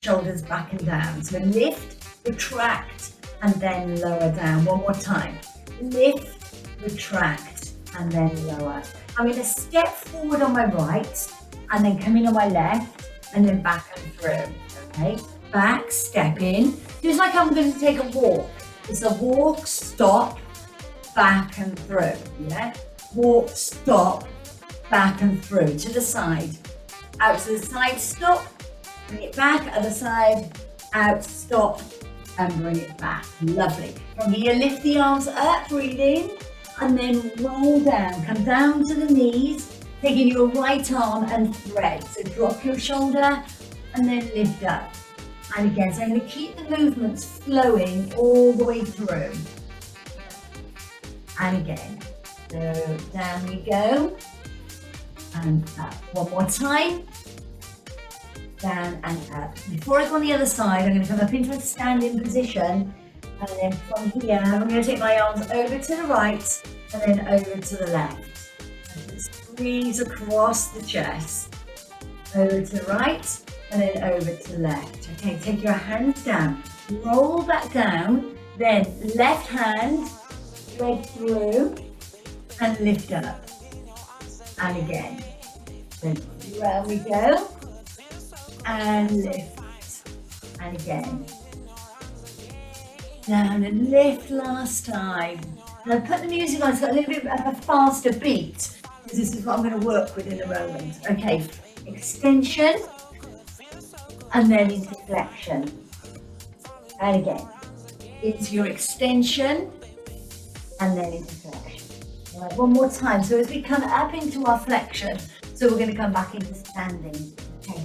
shoulders back and down. So lift, retract, and then lower down. One more time. Lift, retract, and then lower. I'm going to step forward on my right, and then come in on my left, and then back and through. Okay? Back, step in. Just like I'm going to take a walk. It's a walk, stop, back and through. Yeah? Walk, stop, back and through. To the side. Out to the side, stop. Bring it back, other side, out, stop, and bring it back. Lovely. From here, lift the arms up, breathe in, and then roll down. Come down to the knees, taking your right arm and thread. So drop your shoulder, and then lift up. And again, so I'm going to keep the movements flowing all the way through. And again, so down we go, and up. One more time. Down and up. Before I go on the other side, I'm going to come up into a standing position, and then from here, I'm going to take my arms over to the right and then over to the left. And just squeeze across the chest, over to the right and then over to the left. Okay, take your hands down, roll that down, then left hand, thread through and lift up. And again, then round we go. And lift, and again, down and lift last time. Now put the music on, it's got a little bit of a faster beat, because this is what I'm going to work with in a moment. Okay, extension, and then into flexion. And again, into your extension, and then into flexion. All right, one more time. So as we come up into our flexion, so we're going to come back into standing. Okay.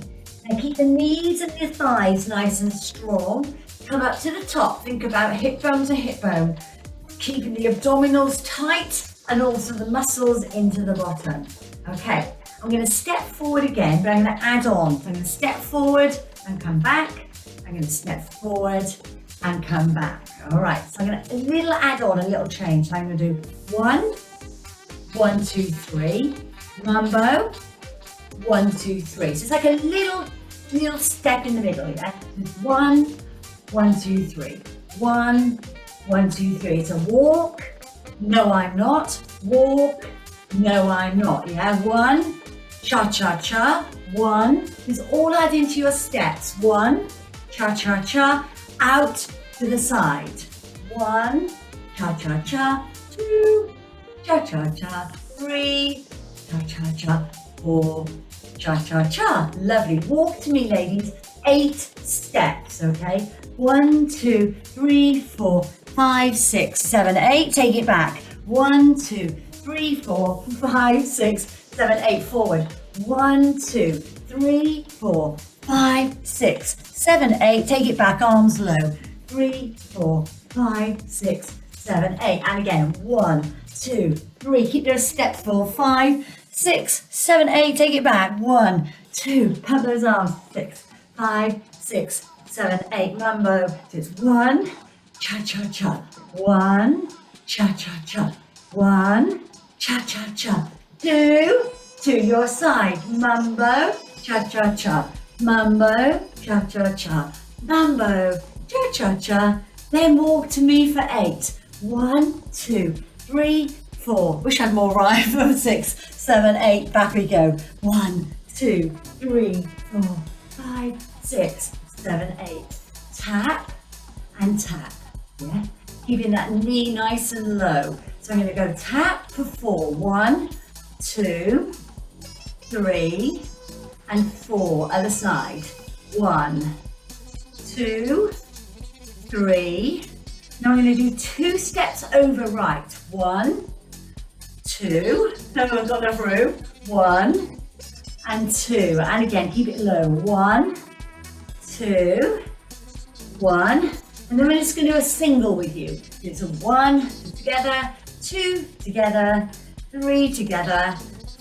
And keep the knees and your thighs nice and strong. Come up to the top. Think about hip bone to hip bone. Keeping the abdominals tight and also the muscles into the bottom. Okay, I'm going to step forward again, but I'm going to add on. So I'm going to step forward and come back. I'm going to step forward and come back. All right, so I'm going to, a little add on, a little change. So I'm going to do 1, 1, 2, 3, mambo. 1, 2, 3. So it's like a little step in the middle, yeah? 1, 1, 2, 3. 1, 1, 2, 3. It's a walk. No, I'm not. Walk. No, I'm not. Yeah. 1, cha cha cha. 1. It's all add into your steps. 1, cha cha cha. Out to the side. 1, cha cha cha. 2, cha cha cha. 3, cha cha cha. 4, cha-cha-cha. Lovely. Walk to me, ladies. 8 steps, okay? 1, 2, 3, 4, 5, 6, 7, 8. Take it back. 1, 2, 3, 4, 5, 6, 7, 8. Forward. 1, 2, 3, 4, 5, 6, 7, 8. Take it back. Arms low. 3, 4, 5, 6, 7, 8. And again. 1, 2, 3. Keep those steps full. 5, 6, 7, 8, take it back. 1, 2, pump those arms. 6, 5, 6, 7, 8. Mambo. So it's 1, cha cha cha. 1, cha cha cha. 1, cha cha cha. 2, to your side. Mambo, cha cha cha. Mambo, cha cha cha. Mambo, cha cha cha. Then walk to me for 8. 1, 2, 3, 4. Wish I had more rhyme. 6, 7, 8. Back we go. 1, 2, 3, 4, 5, 6, 7, 8. Tap and tap. Yeah. Keeping that knee nice and low. So I'm going to go tap for 4. 1, 2, 3, and 4. Other side. 1, 2, 3. Now I'm going to do 2 steps over right. 1, 2. Everyone's got enough room. 1 and 2. And again, keep it low. 1, 2, 1. And then we're just going to do a single with you. It's a 1 together, 2 together, 3 together,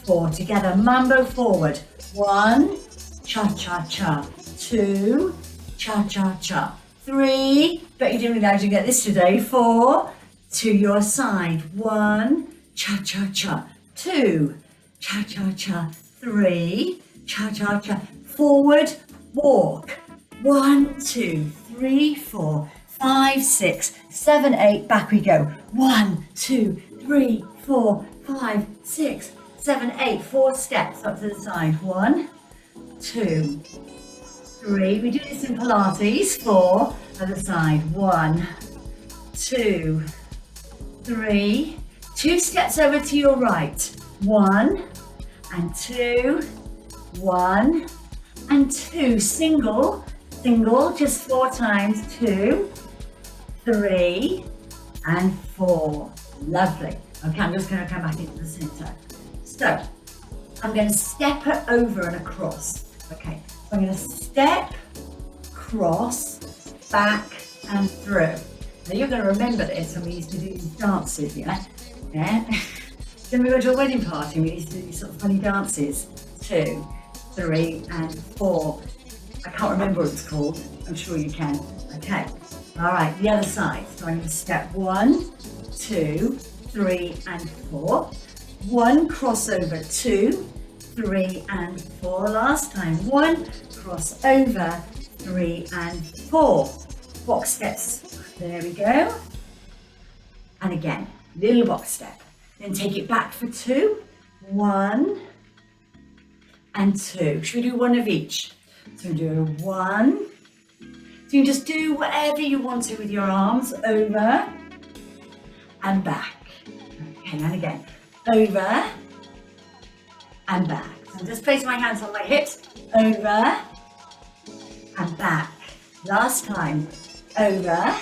4 together. Mambo forward. 1, cha-cha-cha. 2, cha-cha-cha. 3, bet you didn't realize you get this today. 4, to your side. 1, cha-cha-cha. 2, cha-cha-cha. 3, cha-cha-cha. Forward, walk. 1, 2, 3, 4, 5, 6, 7, 8. Back we go. 1, 2, 3, 4, 5, 6, 7, 8. 4 steps up to the side. 1, 2, 3. We do this in Pilates. 4, other side. 1, 2, 3. 2 steps over to your right. 1 and 2. 1 and 2. Single, single, just 4 times. 2, 3 and 4. Lovely. Okay, I'm just going to come back into the center. So I'm going to step it over and across. Okay, so I'm going to step, cross, back and through. Now you're going to remember this when we used to do these dances, yeah? Yeah. When we go to a wedding party, we used to do these sort of funny dances. 2, 3 and 4. I can't remember what it's called. I'm sure you can. Okay. All right, the other side. So I'm going to step 1, 2, 3 and 4. 1 crossover, 2, 3 and 4. Last time. 1 crossover, 3 and 4. Box steps. There we go. And again, little box step. Then take it back for 2. 1 and 2. Should we do one of each? So we do 1. So you just do whatever you want to with your arms. Over and back. Okay, and again. Over and back. So I'm just placing my hands on my hips. Over and back. Last time. Over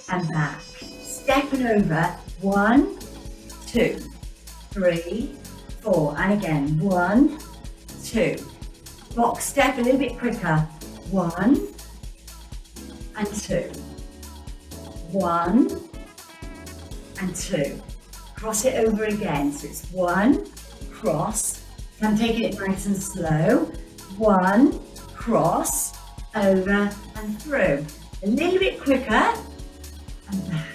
and back. Step and over. 1, 2, 3, 4. And again. 1, 2. Box step a little bit quicker. 1 and 2. 1 and 2. Cross it over again. So it's 1, cross. I'm taking it nice and slow. 1, cross, over and through. A little bit quicker and back.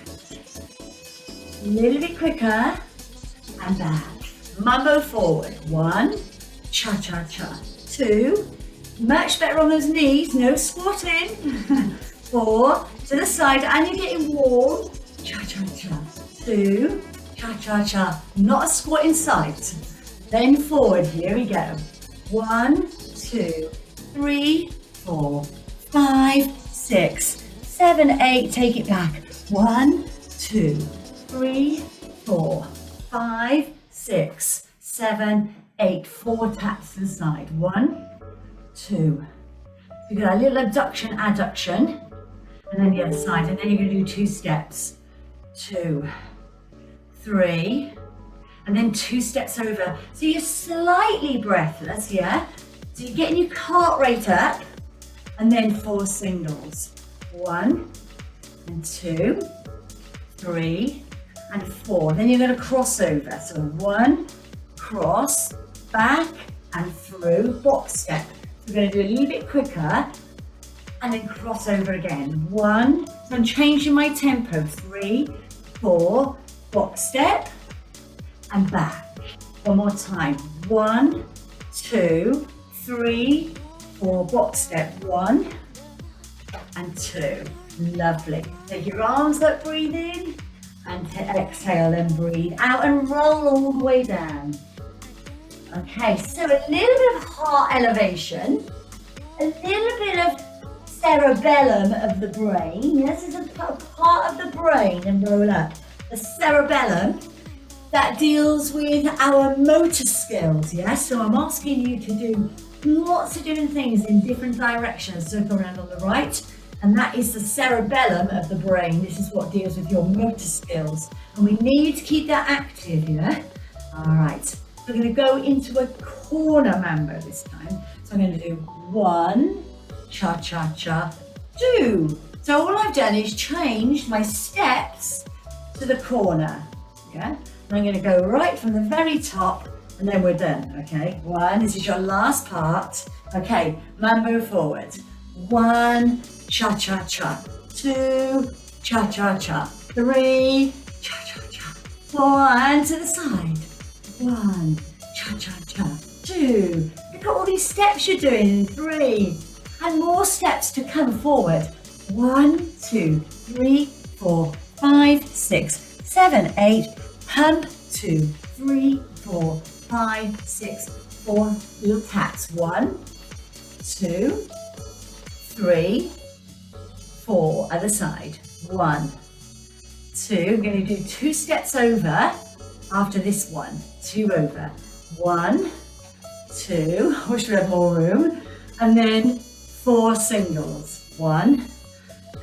A little bit quicker and back. Mambo forward. 1, cha-cha-cha. 2, much better on those knees, no squatting. 4, to the side, and you're getting warm. Cha-cha-cha. 2, cha-cha-cha. Not a squat in sight. Then forward, here we go. 1, 2, 3, 4, 5, 6, 7, 8. Take it back. 1, 2, 3, 4, 5, 6, 7, 8. 4 taps to the side. 1, 2. So you got a little abduction, adduction, and then the other side. And then you're going to do 2 steps. 2, 3, and then 2 steps over. So you're slightly breathless, yeah? So you're getting your heart rate up, and then 4 singles. 1 and 2, 3 and 4. Then you're going to cross over. So 1, cross, back and through, box step. So we're going to do a little bit quicker, and then cross over again. 1, so I'm changing my tempo. 3, 4, box step, and back. One more time. 1, 2, 3, 4, box step. 1 and 2. Lovely. Take your arms up, breathe in, and exhale and breathe out and roll all the way down. Okay, so a little bit of heart elevation, a little bit of cerebellum of the brain. This is a part of the brain, and roll up. The cerebellum that deals with our motor skills, yes? So I'm asking you to do lots of different things in different directions. Circle around on the right, and that is the cerebellum of the brain. This is what deals with your motor skills, and we need to keep that active, yeah? All right, we're going to go into a corner mambo this time. So I'm going to do 1, cha-cha-cha, 2. So all I've done is changed my steps to the corner, yeah? And I'm going to go right from the very top, and then we're done, okay? 1, this is your last part. Okay, mambo forward. 1, cha-cha-cha. 2, cha-cha-cha. 3, cha-cha-cha. 4, and to the side. 1, cha-cha-cha. 2, look at all these steps you're doing. 3, and more steps to come forward. 1, 2, 3, 4, 5, 6, 7, 8, pump, 2, 3, 4, 5, 6, 4, little taps, 1, 2, 3, 4, other side, 1, 2, I'm going to do 2 steps over after this one, 2 over, 1, 2, I wish we had more room, and then 4 singles, 1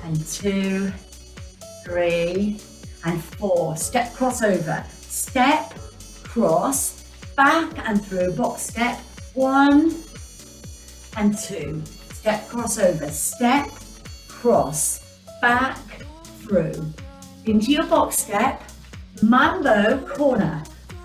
and 2, 3 and 4, step crossover, step, cross, back and through, box step, 1 and 2, step crossover, step, cross, back, through, into your box step, mambo corner,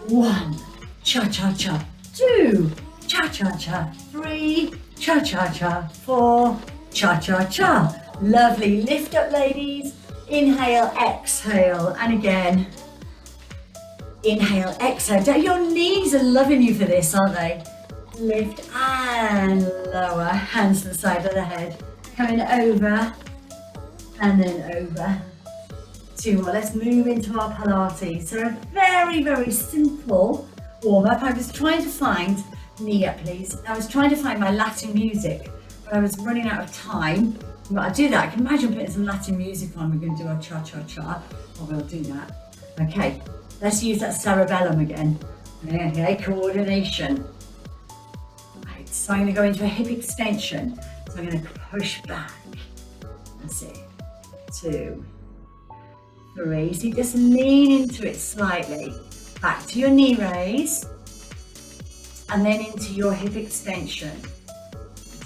1, cha-cha-cha, 2, cha-cha-cha, 3, cha-cha-cha, 4, cha-cha-cha. Lovely, lift up ladies, inhale, exhale, and again, inhale, exhale. Your knees are loving you for this, aren't they? Lift and lower, hands to the side of the head, coming over, and then over. 2 more, let's move into our Pilates. So a very, very simple warm-up. I was trying to find, knee up please, I was trying to find my Latin music, but I was running out of time. But I'll do that. I can imagine putting some Latin music on. We're going to do our cha-cha-cha. Oh, we'll do that. Okay, let's use that cerebellum again. Okay, coordination. Right, so I'm going to go into a hip extension. So I'm going to push back. That's it. 2, 3. So you just lean into it slightly. Back to your knee raise. And then into your hip extension.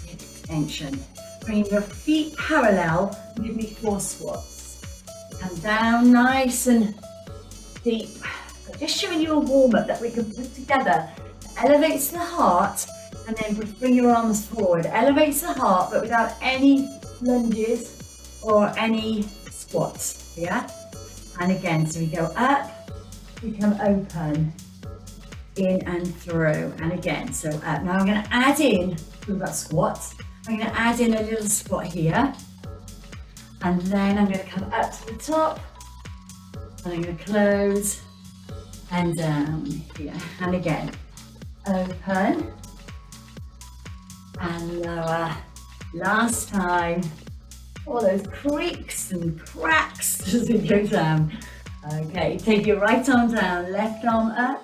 Hip extension. Bring your feet parallel, give me 4 squats. Come down nice and deep. Just showing you a warm-up that we can put together. Elevates the heart, and then bring your arms forward. Elevates the heart, but without any lunges or any squats, yeah? And again, so we go up, we come open, in and through, and again, so up. Now I'm gonna add in, we've got squats. I'm going to add in a little squat here, and then I'm going to come up to the top, and I'm going to close and down here, and again, open and lower. Last time, all those creaks and cracks as we go down. Okay, take your right arm down, left arm up,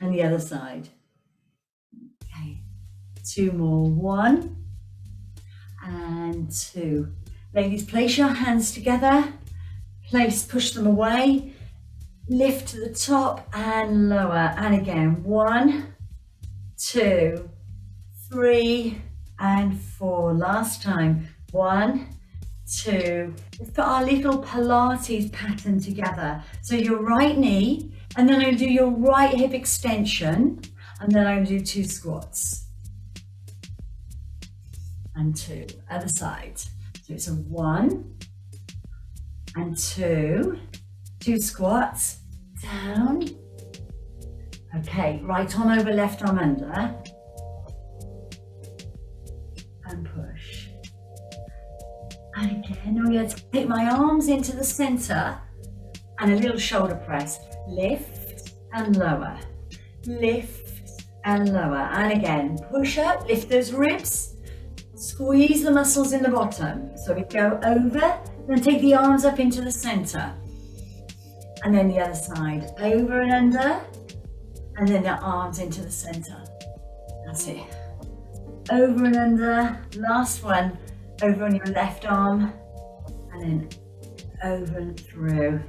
and the other side. Okay, 2 more, 1. And 2. Ladies, place your hands together, push them away, lift to the top and lower, and again, 1, 2, 3, and 4. Last time, 1, 2. Let's put our little Pilates pattern together. So your right knee, and then I'm going to do your right hip extension, and then I'm going to do 2 squats. And 2, other side. So it's a 1 and 2, 2 squats, down. Okay, right arm over, left arm under, and push. And again, I'm going to take my arms into the center and a little shoulder press. Lift and lower, lift and lower. And again, push up, lift those ribs. Squeeze the muscles in the bottom. So we go over, then take the arms up into the center. And then the other side, over and under, and then the arms into the center. That's it. Over and under, last one, over on your left arm, and then over and through,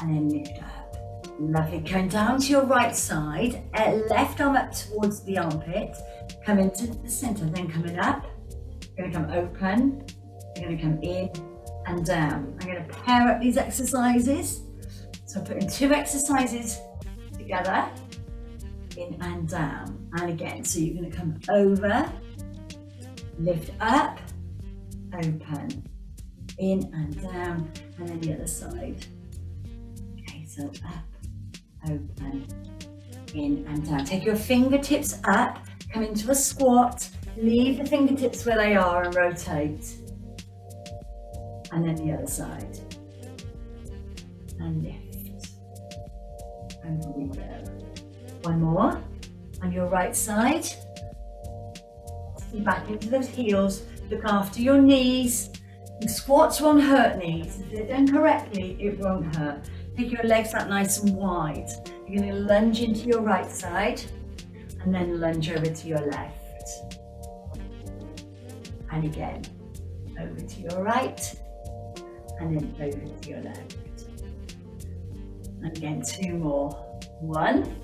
and then lift up. Lovely, going down to your right side, left arm up towards the armpit, come into the center, then coming up. You're going to come open, you're going to come in and down. I'm going to pair up these exercises. So I'm putting 2 exercises together, in and down. And again, so you're going to come over, lift up, open, in and down, and then the other side. Okay, so up, open, in and down. Take your fingertips up, come into a squat, Leave the fingertips where they are and rotate. And then the other side. And lift. Over we go. One more. On your right side. Sit back into those heels. Look after your knees. The squats won't hurt knees. If they're done correctly, it won't hurt. Take your legs out nice and wide. You're going to lunge into your right side and then lunge over to your left. And again, over to your right and then over to your left. And again, 2 more. 1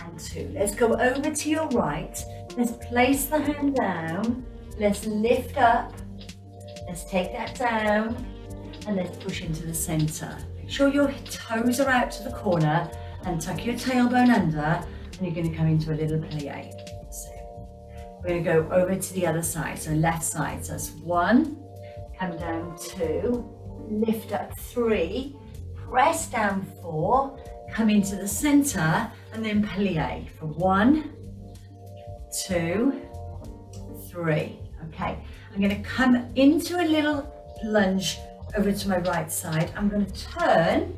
and 2. Let's go over to your right. Let's place the hand down. Let's lift up. Let's take that down and let's push into the center. Make sure your toes are out to the corner and tuck your tailbone under, and you're going to come into a little plie. So we're going to go over to the other side, so left side. So that's 1, come down 2, lift up 3, press down 4, come into the center and then plie for 1, 2, 3. Okay, I'm going to come into a little lunge over to my right side. I'm going to turn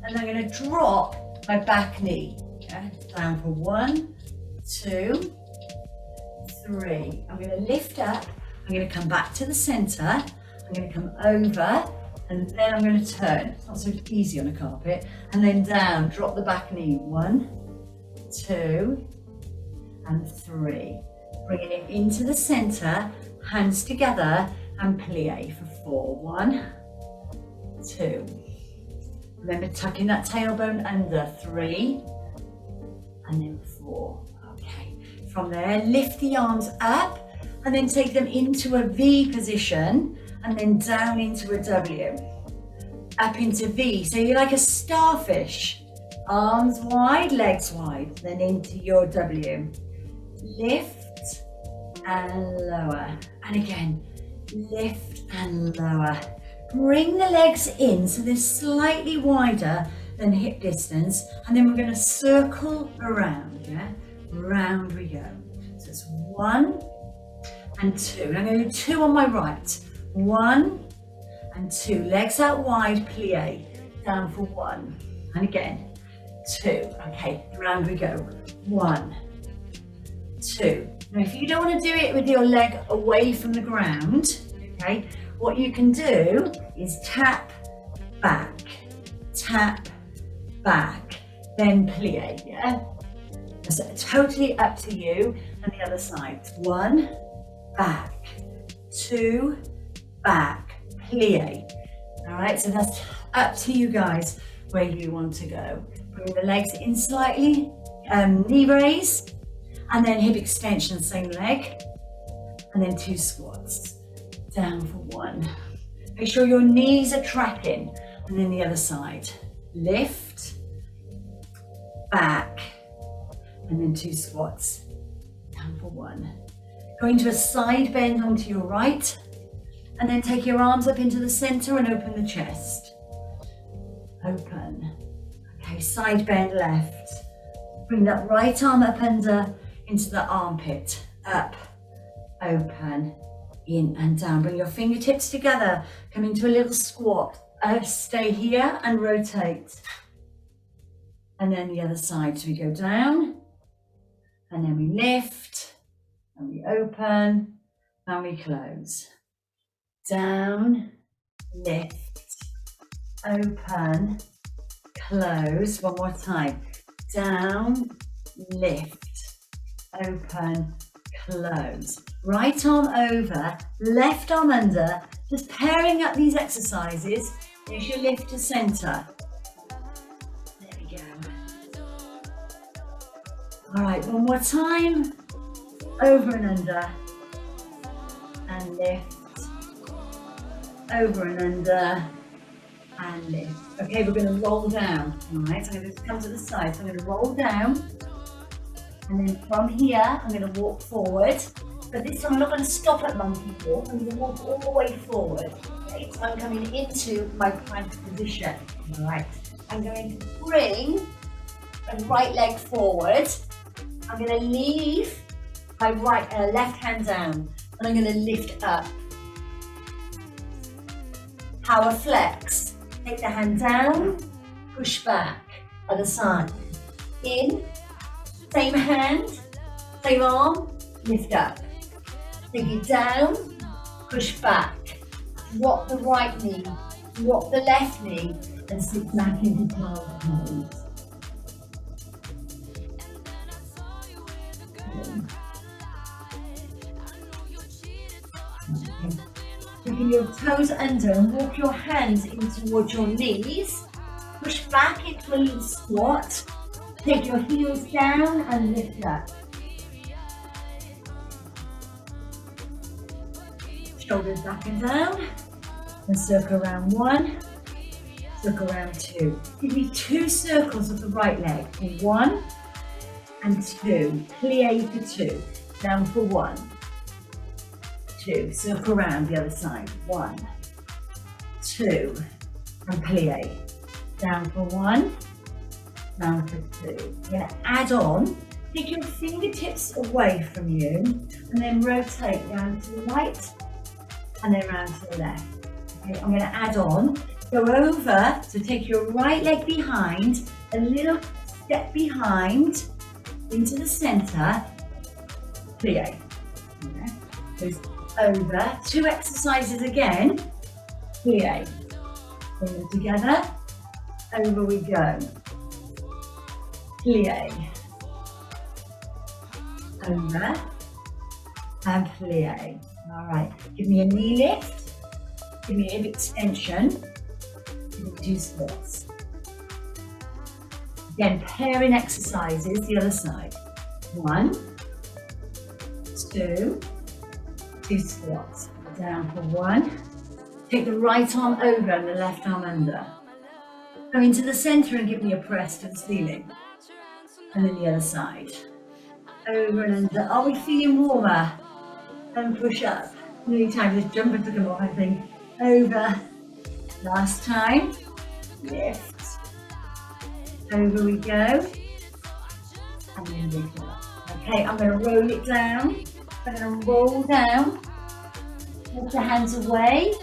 and I'm going to drop my back knee. Yeah, down for 1, 2, 3. I'm going to lift up. I'm going to come back to the center. I'm going to come over and then I'm going to turn. It's not so easy on a carpet. And then down, drop the back knee. 1, 2, and 3. Bringing it into the center, hands together and plie for 4. 1, 2. Remember tucking that tailbone under. 3 and then 4. Okay. From there, lift the arms up and then take them into a V position and then down into a W. Up into V. So you're like a starfish. Arms wide, legs wide, then into your W. Lift and lower, and again, lift and lower. Bring the legs in so they're slightly wider than hip distance, and then we're going to circle around, yeah? Round we go. So it's 1 and 2. And I'm going to do 2 on my right. 1 and 2. Legs out wide, plie. Down for 1. And again, 2. Okay, round we go. 1, 2. Now, if you don't want to do it with your leg away from the ground, okay, what you can do is tap, back, then plie, yeah? It's totally up to you. And the other side. 1, back, 2, back, plie. All right, so that's up to you guys where you want to go. Bring the legs in slightly, knee raise. And then hip extension, same leg, and then 2 squats. Down for 1. Make sure your knees are tracking, and then the other side. Lift, back, and then 2 squats. Down for 1. Go into a side bend onto your right, and then take your arms up into the center and open the chest. Open. Okay, side bend left. Bring that right arm up under into the armpit, up, open, in and down. Bring your fingertips together, come into a little squat. Stay here and rotate. And then the other side. So we go down, and then we lift, and we open, and we close. Down, lift, open, close. One more time. Down, lift, open, close. Right arm over, left arm under, just pairing up these exercises as you lift to center. There we go. All right, one more time. Over and under, and lift. Over and under, and lift. Okay, we're going to roll down. All right, so I'm going to come to the side. So I'm going to roll down. And then from here, I'm going to walk forward. But this time I'm not going to stop at monkey walk. I'm going to walk all the way forward. Okay, so I'm coming into my plank position. All right. I'm going to bring my right leg forward. I'm going to leave My left hand down, and I'm going to lift up. Power flex. Take the hand down, push back, other side. In, same hand, same arm, lift up. Take it down, push back. Drop the right knee, drop the left knee, and sit back into child's pose. Taking your toes under and walk your hands in towards your knees. Push back into a little squat. Take your heels down and lift up. Shoulders back and down. And circle around 1, circle around 2. Give me 2 circles of the right leg. 1 and 2. Plie for 2. Down for 1. 2. Circle around the other side. 1, 2. And plie. Down for 1. Down for 2. You're going to add on. Take your fingertips away from you. And then rotate down to the right. And then round to the left. Okay, I'm going to add on. Go over. So take your right leg behind. A little step behind. Into the centre. Plie. Okay. Goes over. 2 exercises again. Plie. Bring them together. Over we go. Plie. Over. And plie. All right. Give me a knee lift. Give me a hip extension. Give me 2 squats. Again, pairing exercises, the other side. 1, 2, 2 squats. Down for 1. Take the right arm over and the left arm under. Go into the centre and give me a press to the ceiling. And then the other side. Over and under. Are we feeling warmer? And push up. Nearly time to jump into come off, I think. Over. Last time. Lift. Over we go. And then lift up. Okay, I'm going to roll it down. I'm going to roll down. Put the hands away.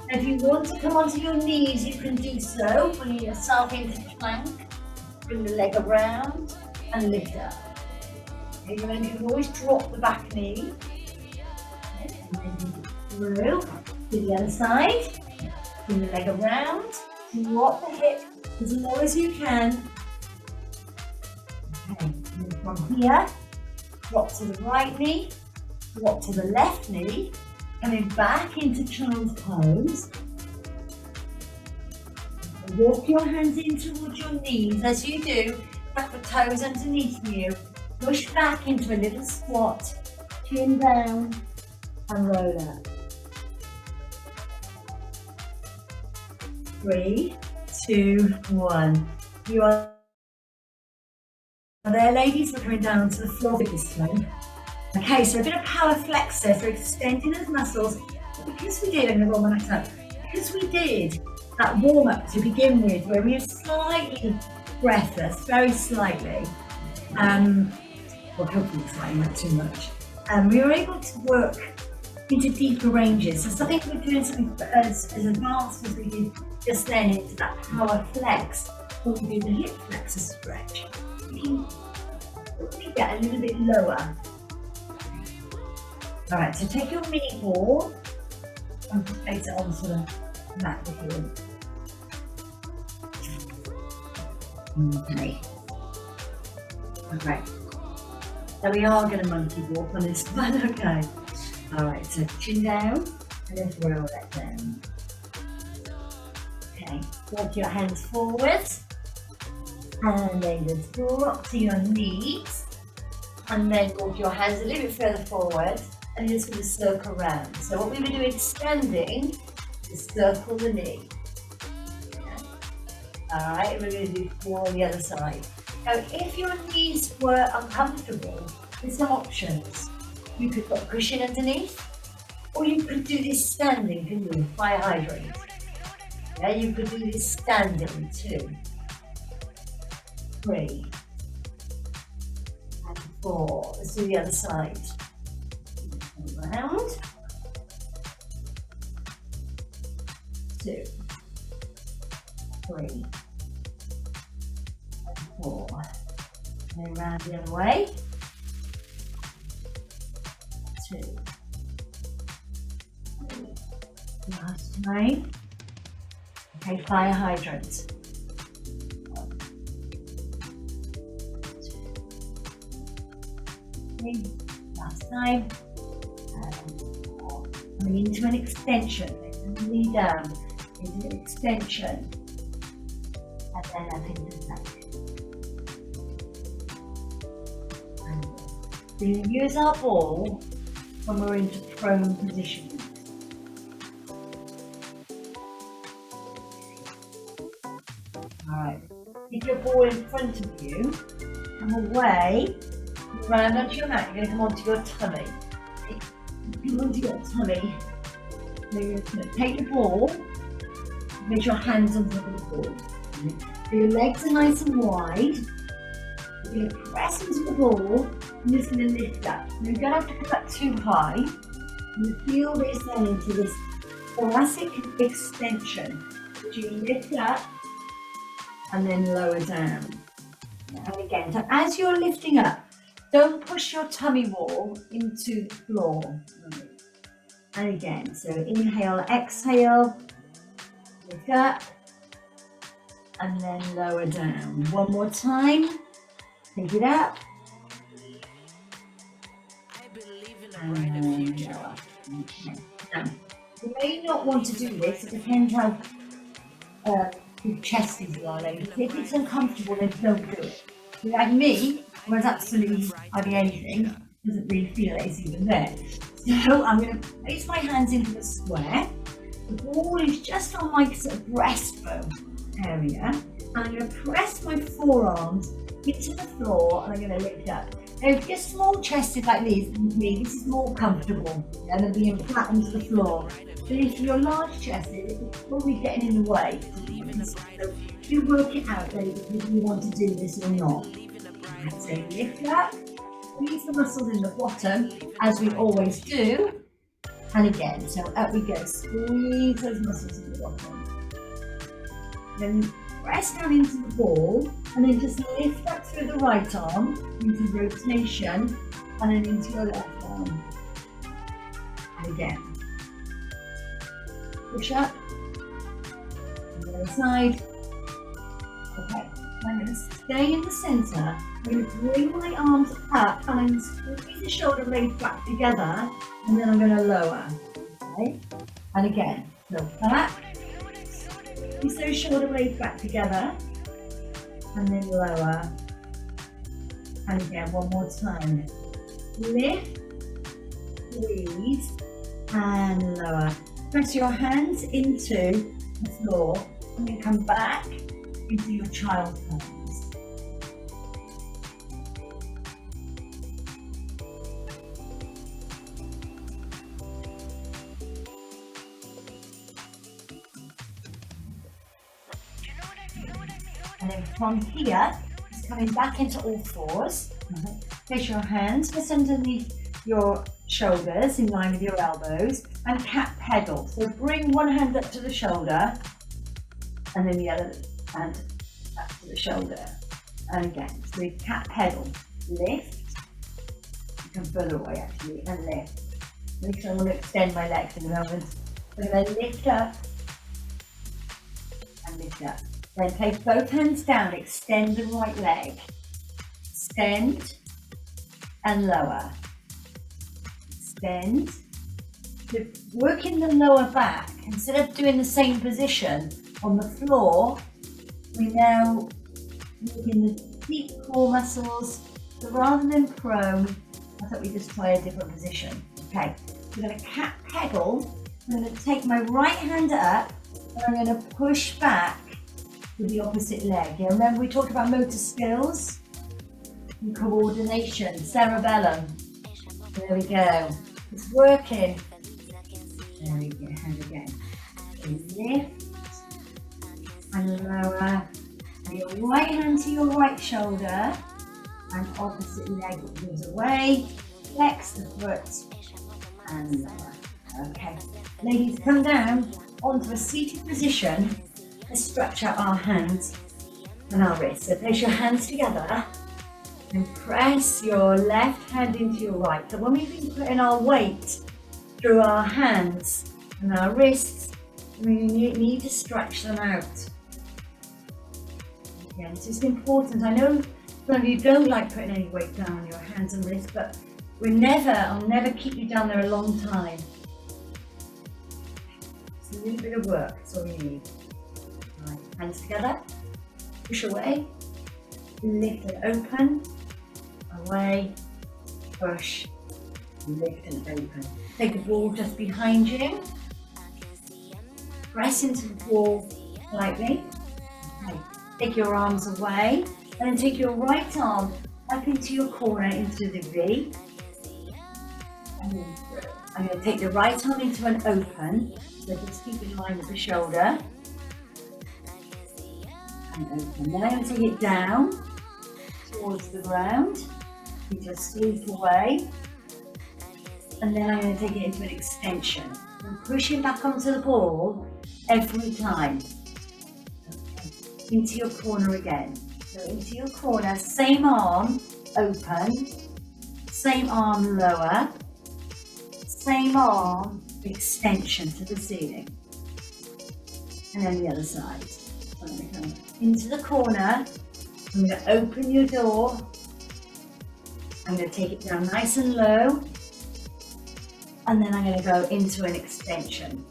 And if you want to come onto your knees, you can do so. Bring yourself into plank. Bring the leg around and lift up. Okay, you can always drop the back knee. Okay, and then through to the other side. Bring the leg around. Drop the hip as low as you can. Okay, and from here, drop to the right knee, drop to the left knee, coming back into child's pose. Walk your hands in towards your knees. As you do, tuck the toes underneath you. Push back into a little squat. Chin down and roll up. 3, 2, 1. You are there, ladies. We're coming down to the floor this time. Okay, so a bit of power flex there, so extending those muscles. Because we did, I'm going to roll my neck up. Because we did that warm up to begin with, where we were slightly breathless, very slightly. Well, hopefully slightly, not too much. We were able to work into deeper ranges. So I think we're doing something as advanced as we did just then into that power flex. When we do the hip flexor stretch, we can hopefully get a little bit lower. All right, so take your mini ball and place it onto the mat with you. Okay. Okay. So we are going to monkey walk on this one, okay. All right, so chin down and let's roll that down. Okay, walk your hands forward and then just drop to your knees and then walk your hands a little bit further forward and you're just going to circle around. So what we were doing standing is circle the knee. Okay. All right, we're going to do 4 on the other side. Now, if your knees were uncomfortable, there's some options. You could put a cushion underneath, or you could do this standing, can you? Fire hydrant. Yeah, you could do this standing too. 3, and 4. Let's do the other side. Around. 2, 3, 4. And then round the other way. 2, 3. Last time. Okay, fire hydrant. 1, 2, 3. Last time. And 4. Coming into an extension. Knee down into an extension. And then up into the back. So you use our ball when we're into prone position. Alright, keep your ball in front of you, come away, round onto your mat, you're going to come onto your tummy. Come onto your tummy. So you're going to take the ball, make your hands on top of the ball. So your legs are nice and wide. You're going to press into the ball and just going to lift up. You don't have to come up too high. You feel this then into this thoracic extension. So you lift up and then lower down. And again, so as you're lifting up, don't push your tummy wall into the floor. And again, so inhale, exhale, lift up, and then lower down. One more time, take it up, and then lower. Okay. Now, you may not want to do this, it depends how your chest is lying. If it's uncomfortable, then don't do it. So like me, was absolutely hardly anything, doesn't really feel it, it's even there. So I'm going to place my hands into the square. The ball is just on my sort of breastbone area. And I'm going to press my forearms into the floor and I'm going to lift up. Now if you're small chested like this is more comfortable than being flat onto the floor. But if you're large chested, it's probably getting in the way. So you work it out then if you want to do this or not. So lift up. Squeeze the muscles in the bottom, as we always do. And again, so up we go. Squeeze those muscles in the bottom. Then press down into the ball, and then just lift up through the right arm into rotation, and then into your left arm. And again. Push up. On the other side. Okay. I'm going to stay in the centre. I'm going to bring my arms up and I'm going to squeeze the shoulder blades back together and then I'm going to lower. Okay? And again, so back, squeeze those shoulder blades back together and then lower. And again, one more time. Lift, squeeze and lower. Press your hands into the floor and then come back into your child's pose. And then from here, just coming back into all fours. Place your hands just underneath your shoulders in line with your elbows and cat pedal. So bring one hand up to the shoulder and then the other hand up to the shoulder. And again, so we cat pedal, lift, you come further away actually, and lift. Because I want to extend my legs in a moment. So I'm going to lift up and lift up. Then place both hands down, extend the right leg. Extend and lower. Extend. So working the lower back, instead of doing the same position on the floor, we now working the deep core muscles. So rather than prone, I thought we just try a different position. Okay, so I'm going to cat pedal. I'm going to take my right hand up and I'm going to push back with the opposite leg. Yeah, remember we talked about motor skills and coordination, cerebellum. There we go. It's working. There we go. And again. So lift and lower. Your right hand to your right shoulder and opposite leg moves away. Flex the foot and lower. Okay, ladies, come down onto a seated position. Let's stretch out our hands and our wrists. So place your hands together and press your left hand into your right. So when we've been putting our weight through our hands and our wrists, we need to stretch them out. Again, it's just important. I know some of you don't like putting any weight down on your hands and wrists, but I'll never keep you down there a long time. It's a little bit of work, that's all you need. Right, hands together, push away, lift and open, away, push, lift and open. Take the ball just behind you, press into the ball slightly. Okay. Take your arms away, and then take your right arm up into your corner into the V. And then through. I'm going to take the right arm into an open, so just keep in line with the shoulder. And open. Then I'm going to take it down towards the ground. You just sweep away. And then I'm going to take it into an extension. I'm pushing back onto the ball every time. Okay. Into your corner again. So into your corner, same arm, open. Same arm, lower. Same arm, extension to the ceiling. And then the other side. So I'm going to come into the corner. I'm going to open your door. I'm going to take it down nice and low. And then I'm going to go into an extension.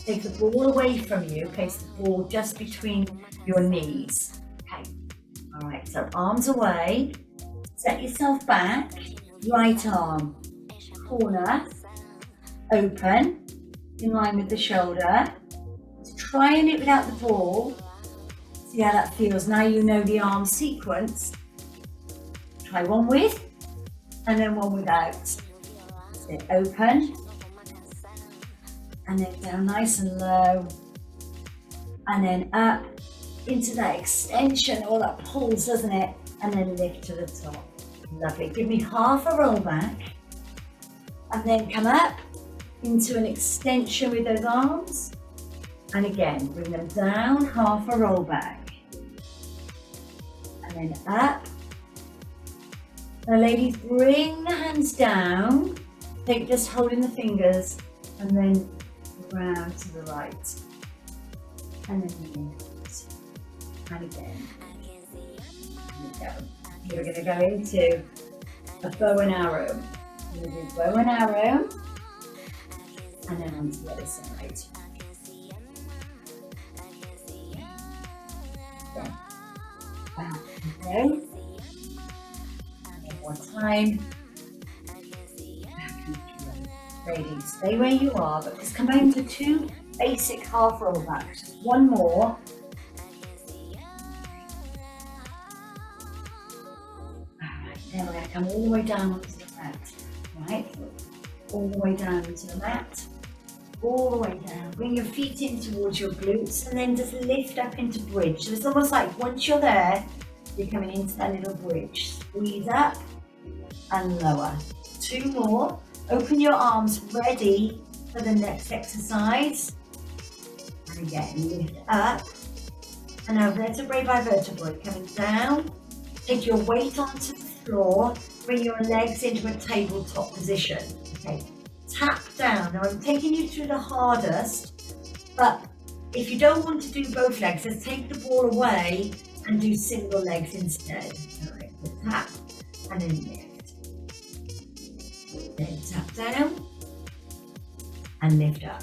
Take the ball away from you. Place the ball just between your knees. Okay. All right, so arms away. Set yourself back. Right arm, corner, open, in line with the shoulder. Try and it without the ball. See how that feels. Now you know the arm sequence. Try one with, and then one without. So open, and then down nice and low, and then up into that extension. All that pulls, doesn't it? And then lift to the top. Lovely. Give me half a roll back, and then come up into an extension with those arms. And again, bring them down, half a roll back. And then up. Now ladies, bring the hands down. Take just holding the fingers, and then round to the right. And then lift. And again. There we go. We're going to go into a bow and arrow. We're going to do bow and arrow, and then onto the other side. Back and go. One more time. Back and go. Ladies, stay where you are, but just come back into two basic half roll backs. One more. Then we're going to come all the way down onto the mat, right? All the way down into the mat, all the way down. Bring your feet in towards your glutes, and then just lift up into bridge. So it's almost like once you're there, you're coming into that little bridge. Squeeze up and lower. Two more. Open your arms, ready for the next exercise. And again, lift up. And now vertebrae by vertebrae, coming down. Take your weight onto the floor, bring your legs into a tabletop position. Okay, tap down. Now I'm taking you through the hardest, but if you don't want to do both legs, just take the ball away and do single legs instead. All right, so tap and then lift. Then tap down and lift up.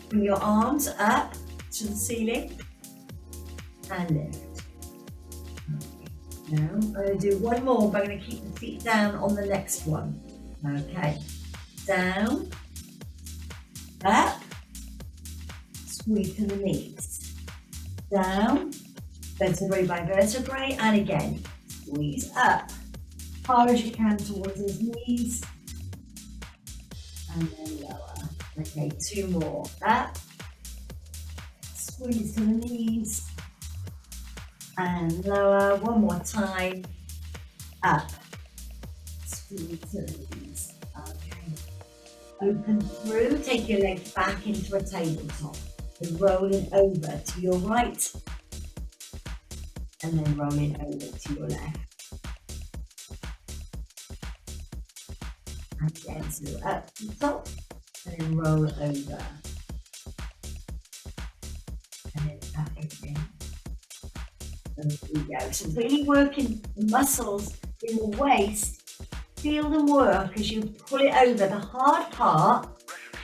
Bring your arms up to the ceiling and lift. Now I'm going to do one more, but I'm going to keep the feet down on the next one. Okay, down, up, squeeze to the knees, down, vertebrae by vertebrae, and again, squeeze up, far as you can towards those knees, and then lower. Okay, two more, up, squeeze to the knees, and lower. One more time. Up. Squeeze the knees. Okay. Open through. Take your legs back into a tabletop. And rolling over to your right. And then rolling over to your left. And again, so up the top. And then roll over. And then up again. There we go. So really working the muscles in the waist. Feel them work as you pull it over. The hard part,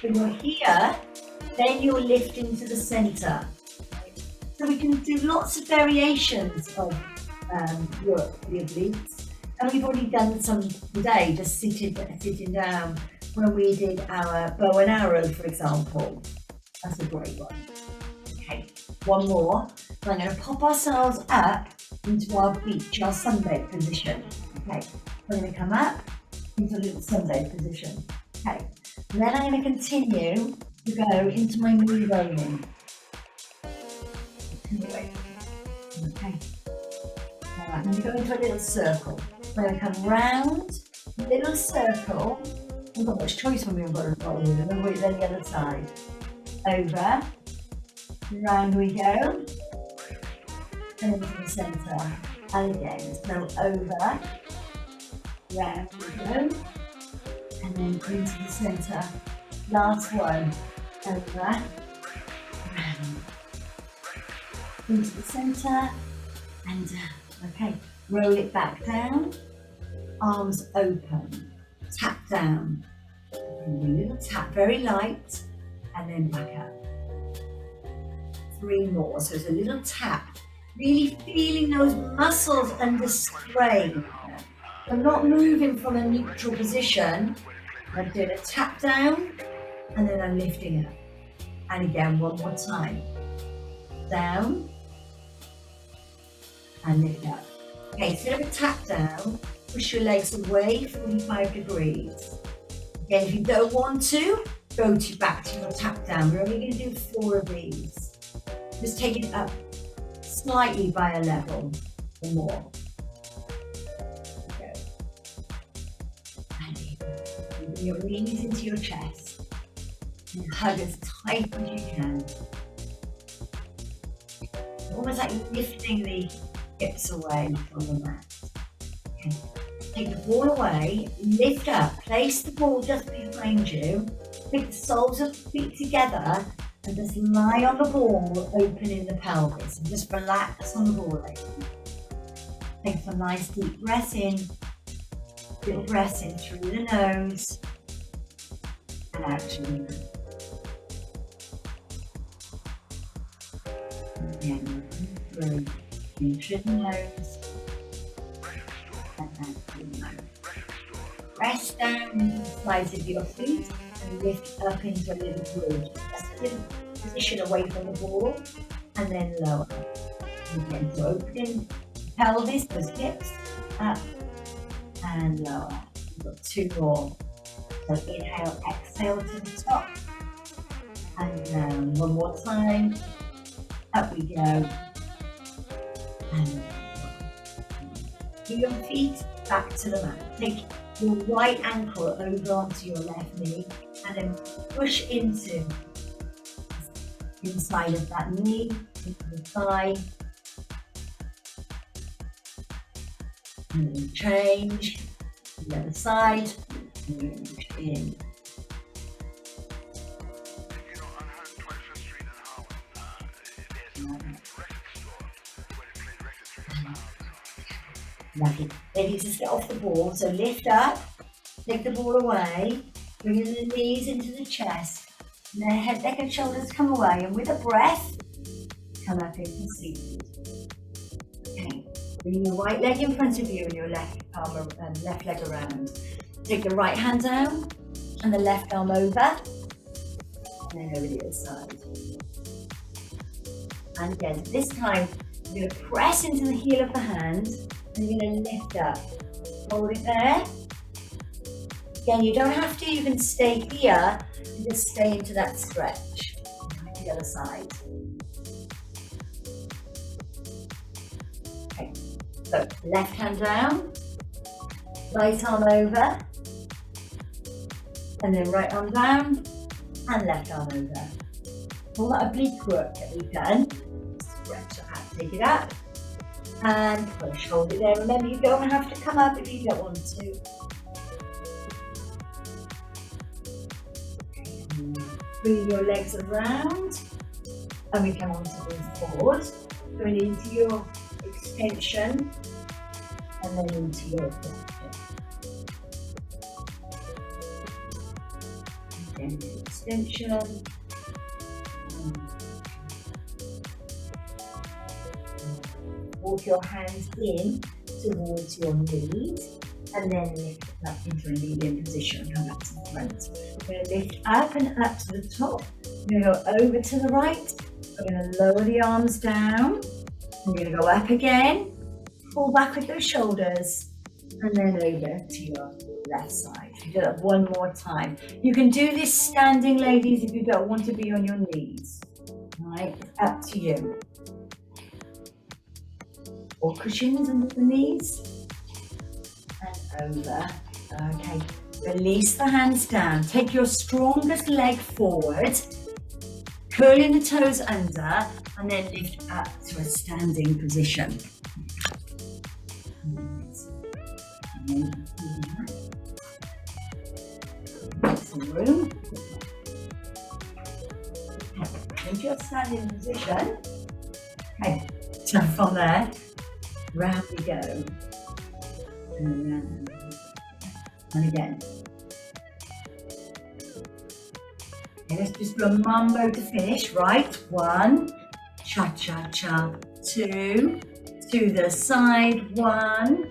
when you're here, then you're lifting to the center. So we can do lots of variations of work for your glutes. And we've already done some today, just sitting down when we did our bow and arrow, for example. That's a great one. Okay, one more. So I'm going to pop ourselves up into our beach, our sunbed position. Okay, we're going to come up into a little sunbed position. Okay, and then I'm going to continue to go into my knee rolling. Okay. All right, I'm going to go into a little circle. We're going to come round, little circle. We've got much choice when we've got to roll with them. We're then the other side. Over, round we go, and into the centre. And again, so over, round we go, and then into the centre. Last one, over, round, into the centre, and down. Okay, roll it back down, arms open, tap down, a little tap, very light, and then back up. 3 more, so it's a little tap, really feeling those muscles under strain. I'm not moving from a neutral position, I'm doing a tap down, and then I'm lifting up. And again, one more time. Down, and lift up. Okay, instead of a tap down, push your legs away 45 degrees. Again, if you don't want to, go back to your tap down. We're only going to do 4 of these. Just take it up slightly by a level or more. There we go. And bring your knees into your chest and hug as tight as you can. Almost like lifting the hips away from the mat. Okay. Take the ball away, lift up, place the ball just behind you, pick the soles of the feet together, and just lie on the ball, opening the pelvis, and just relax on the ball. Take some nice deep breaths in, little breaths in through the nose, and out through the mouth. Again, through the nose, and out through the mouth. Rest down into the sides of your feet and lift up into a little bridge. Just a little position away from the ball and then lower. And again, so opening pelvis, those hips, up and lower. We've got 2 more. So inhale, exhale to the top and down. One more time. Up we go. And down. Put your feet back to the mat. Take your right ankle over onto your left knee and then push into inside of that knee, into the thigh. And then change to the other side, and push in. Lovely. Then you just get off the ball, so lift up, take the ball away, bringing the knees into the chest, and then head, neck and shoulders come away, and with a breath, come up into seated. Okay, bring your right leg in front of you and your left arm and left leg around. Take the right hand down and the left arm over, and then over the other side. And again, this time, you're going to press into the heel of the hand, and you're going to lift up. Hold it there. Again, you don't have to even stay here, you just stay into that stretch. The other side. So left hand down, right arm over, and then right arm down, and left arm over. All that oblique work that we've done, stretch it out, take it up, and push, hold it there. Remember, you don't have to come up if you don't want to. Bring your legs around, and we come on to the forward, going into your extension, and then into your flexion. Again, extension. Walk your hands in towards your knees, and then lift it up into a lean-in position. Come back to the front. We're going to lift up and up to the top. We're going to go over to the right. We're going to lower the arms down. We're going to go up again. Pull back with those shoulders, and then over to your left side. Do that one more time. You can do this standing, ladies, if you don't want to be on your knees. All right, it's up to you. Or cushions under the knees. And over. Okay, release the hands down. Take your strongest leg forward, curling the toes under, and then lift up to a standing position. Make some room. Into your standing position. Okay, jump on there. Round we go. And round. And again. Okay, let's just do a mambo to finish, right? 1, cha-cha-cha, 2, to the side, 1,